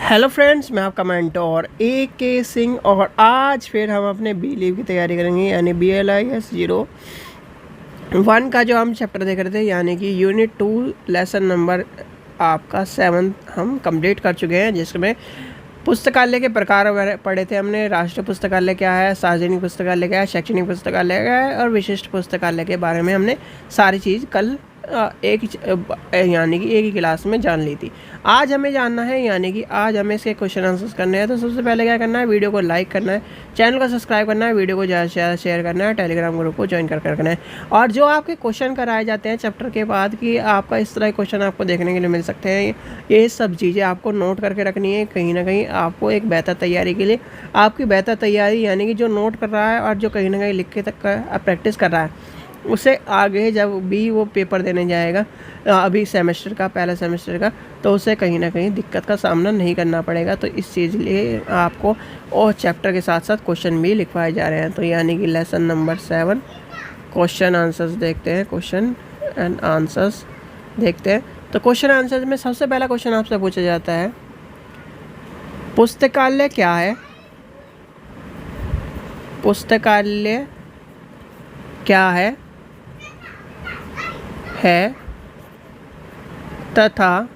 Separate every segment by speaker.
Speaker 1: Hello friends, मैं आपका mentor AK Singh और आज फिर हम अपने बी लीव की तैयारी करेंगे यानी BLIS-01 का जो हम चैप्टर देख रहे थे यानी कि यूनिट 2 लेसन नंबर आपका 7 हम कंप्लीट कर चुके हैं, जिसमें पुस्तकालय के प्रकार वगैरह पढ़े थे हमने। राष्ट्रीय पुस्तकालय क्या है, सार्वजनिक पुस्तकालय क्या है, शैक्षणिक पुस्तकालय क्या है और विशिष्ट पुस्तकालय के बारे में हमने सारी चीज़ कल यानी कि एक ही क्लास में जान ली थी। आज हमें जानना है यानी कि आज हमें इसके क्वेश्चन आंसर्स करने हैं। तो सबसे पहले क्या करना है, वीडियो को लाइक करना है, चैनल को सब्सक्राइब करना है, वीडियो को ज़्यादा से ज़्यादा शेयर करना है, टेलीग्राम ग्रुप को ज्वाइन करना है। और जो आपके क्वेश्चन कराए जाते हैं चैप्टर के बाद कि आपका इस तरह के क्वेश्चन आपको देखने के लिए मिल सकते हैं, ये सब चीज़ें आपको नोट करके रखनी है। कहीं ना कहीं आपको एक बेहतर तैयारी के लिए, आपकी बेहतर तैयारी यानी कि जो नोट कर रहा है और जो कहीं ना कहीं लिख के तक प्रैक्टिस कर रहा है, उसे आगे जब भी वो पेपर देने जाएगा अभी सेमेस्टर का, पहला सेमेस्टर का, तो उसे कहीं ना कहीं दिक्कत का सामना नहीं करना पड़ेगा। तो इस चीज़ लिए आपको और चैप्टर के साथ साथ क्वेश्चन भी लिखवाए जा रहे हैं। तो यानी कि लेसन नंबर 7 क्वेश्चन आंसर्स देखते हैं, क्वेश्चन एंड आंसर्स देखते हैं। तो क्वेश्चन आंसर्स में सबसे पहला क्वेश्चन आपसे पूछा जाता है, पुस्तकालय क्या है? पुस्तकालय क्या है तथा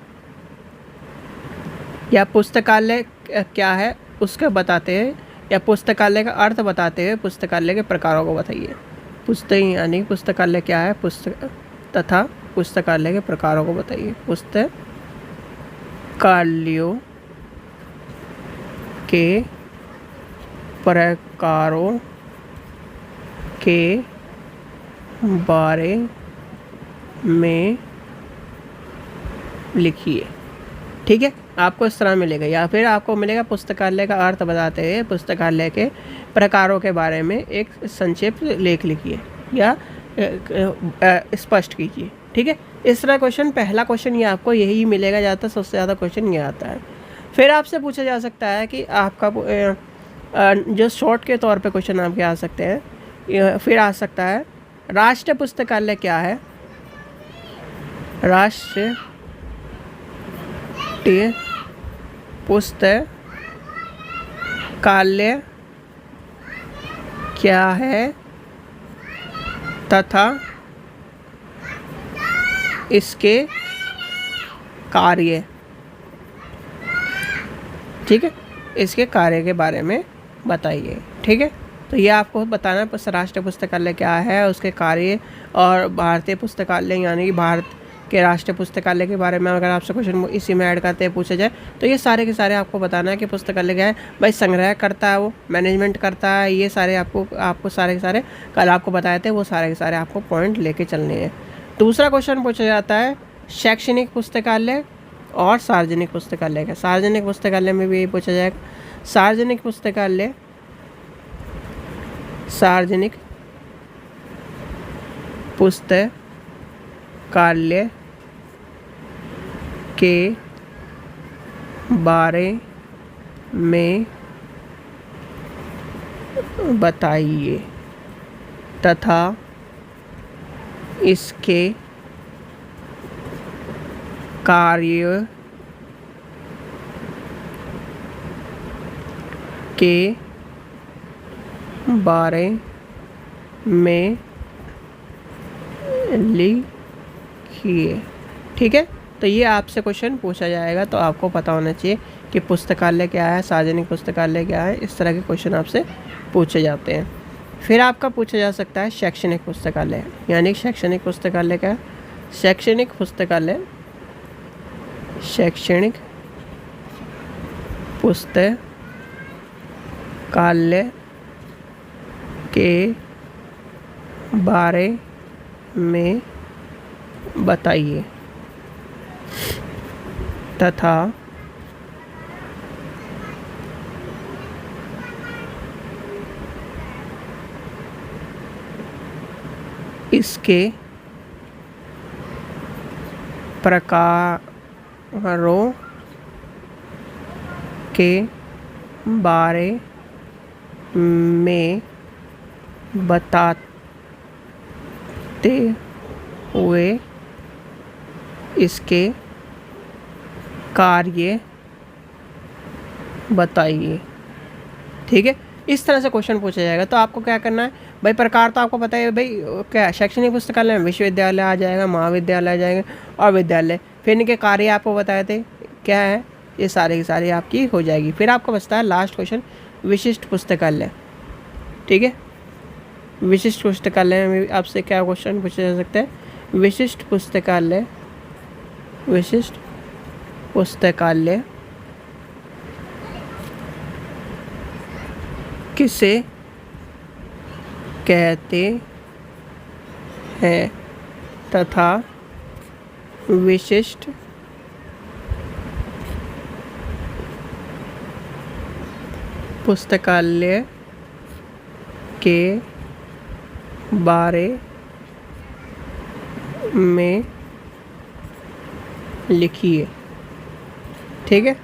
Speaker 1: या पुस्तकालय क्या है उसके बताते हैं, या पुस्तकालय का अर्थ बताते हुए पुस्तकालय के प्रकारों को बताइए। पुस्तक यानी पुस्तकालय क्या है, पुस्तक तथा पुस्तकालय के प्रकारों को बताइए। पुस्तकालयों के प्रकारों के बारे में लिखिए। ठीक है, आपको इस तरह मिलेगा, या फिर आपको मिलेगा पुस्तकालय का अर्थ बताते हुए पुस्तकालय के प्रकारों के बारे में एक संक्षिप्त लेख लिखिए या स्पष्ट कीजिए। ठीक है, इस तरह क्वेश्चन, पहला क्वेश्चन ये आपको यही मिलेगा, ज़्यादातर सबसे ज़्यादा क्वेश्चन ये आता है। फिर आपसे पूछा जा सकता है कि आपका जो शॉर्ट के तौर पे क्वेश्चन आपके आ सकते हैं। फिर आ सकता है, राष्ट्रीय पुस्तकालय क्या है? राष्ट्रीय पुस्तकालय क्या है तथा इसके कार्य। ठीक है, इसके कार्य के बारे में बताइए। ठीक है, तो ये आपको बताना है राष्ट्रीय पुस्तकालय क्या है, उसके कार्य, और भारतीय पुस्तकालय यानी कि भारत के राष्ट्रीय पुस्तकालय के बारे में अगर आपसे क्वेश्चन इसी में ऐड करते हैं पूछे जाए तो ये सारे के सारे आपको बताना है कि पुस्तकालय क्या है। भाई संग्रह करता है, वो मैनेजमेंट करता है, ये सारे आपको सारे के सारे कल आपको बताए थे, वो सारे के सारे आपको पॉइंट लेके चलने हैं। दूसरा क्वेश्चन पूछा जाता है, शैक्षणिक पुस्तकालय और सार्वजनिक पुस्तकालय का। सार्वजनिक पुस्तकालय में भी यही पूछा जाएगा, सार्वजनिक पुस्तकालय के बारे में बताइए तथा इसके कार्य के बारे में लिखिए। ठीक है, तो ये आपसे क्वेश्चन पूछा जाएगा, तो आपको पता होना चाहिए कि पुस्तकालय क्या है, सार्वजनिक पुस्तकालय क्या है। इस तरह के क्वेश्चन आपसे पूछे जाते हैं। फिर आपका पूछा जा सकता है शैक्षणिक पुस्तकालय, यानी शैक्षणिक पुस्तकालय क्या है? शैक्षणिक पुस्तकालय के बारे में बताइए तथा इसके प्रकारों के बारे में बताते हुए इसके कार्य बताइए। ठीक है, इस तरह से क्वेश्चन पूछा जाएगा। तो आपको क्या करना है भाई, प्रकार तो आपको पता है भाई, क्या शैक्षणिक पुस्तकालय में विश्वविद्यालय आ जाएगा, महाविद्यालय आ जाएगा और विद्यालय। फिर इनके कार्य आपको बताए थे क्या है, ये सारे की सारी आपकी हो जाएगी। फिर आपको बचता है लास्ट क्वेश्चन, विशिष्ट पुस्तकालय। ठीक है, विशिष्ट पुस्तकालय में आपसे क्या क्वेश्चन पूछा जा सकता है, विशिष्ट पुस्तकालय, विशिष्ट पुस्तकालय किसे कहते हैं तथा विशिष्ट पुस्तकालय के बारे में लिखिए। ठीक है,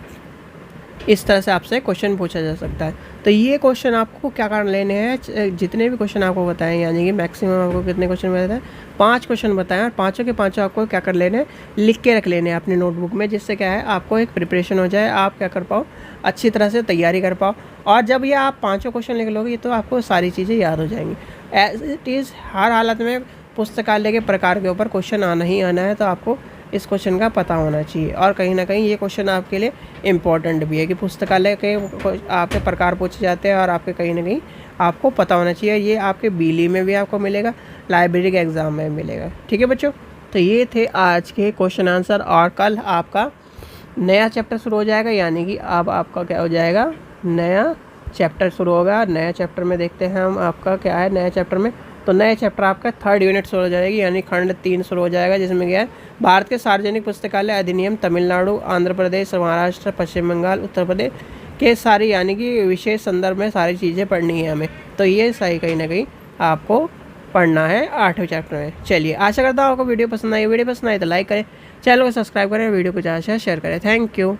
Speaker 1: इस तरह से आपसे क्वेश्चन पूछा जा सकता है। तो ये क्वेश्चन आपको क्या कर लेने हैं, जितने भी क्वेश्चन आपको बताएं, यानी कि मैक्सिमम आपको कितने क्वेश्चन बताए, 5 क्वेश्चन बताएं, और पाँचों के पाँचों आपको क्या कर लेने हैं, लिख के रख लेने हैं अपने नोटबुक में, जिससे क्या है आपको एक प्रिपरेशन हो जाए, आप क्या कर पाओ, अच्छी तरह से तैयारी कर पाओ। और जब ये आप पाँचों क्वेश्चन लिख लोगे तो आपको सारी चीज़ें याद हो जाएंगी। एज इट इज़ हर हालत में पुस्तकालय के प्रकार के ऊपर क्वेश्चन आना ही आना है, तो आपको इस क्वेश्चन का पता होना चाहिए। और कहीं ना कहीं ये क्वेश्चन आपके लिए इम्पॉर्टेंट भी है कि पुस्तकालय के आपके प्रकार पूछे जाते हैं, और आपके कहीं ना कहीं आपको पता होना चाहिए। ये आपके बीली में भी आपको मिलेगा, लाइब्रेरी के एग्ज़ाम में मिलेगा। ठीक है बच्चों, तो ये थे आज के क्वेश्चन आंसर, और कल आपका नया चैप्टर शुरू हो जाएगा, यानी कि अब आपका क्या हो जाएगा, नया चैप्टर शुरू होगा। नया चैप्टर में देखते हैं हम आपका क्या है नया चैप्टर में। तो नया चैप्टर आपका 3rd यूनिट शुरू हो जाएगी, यानी खंड 3 शुरू हो जाएगा, जिसमें क्या है, भारत के सार्वजनिक पुस्तकालय अधिनियम, तमिलनाडु, आंध्र प्रदेश, महाराष्ट्र, पश्चिम बंगाल, उत्तर प्रदेश के सारी, यानी कि विशेष संदर्भ में सारी चीज़ें पढ़नी है हमें। तो ये सही कहीं ना कहीं आपको पढ़ना है 8वें चैप्टर में। चलिए, आशा करता हूँ आपको वीडियो पसंद आई। वीडियो पसंद आई तो लाइक करें, चैनल को सब्सक्राइब करें, वीडियो को ज़्यादा से शेयर करें। Thank you.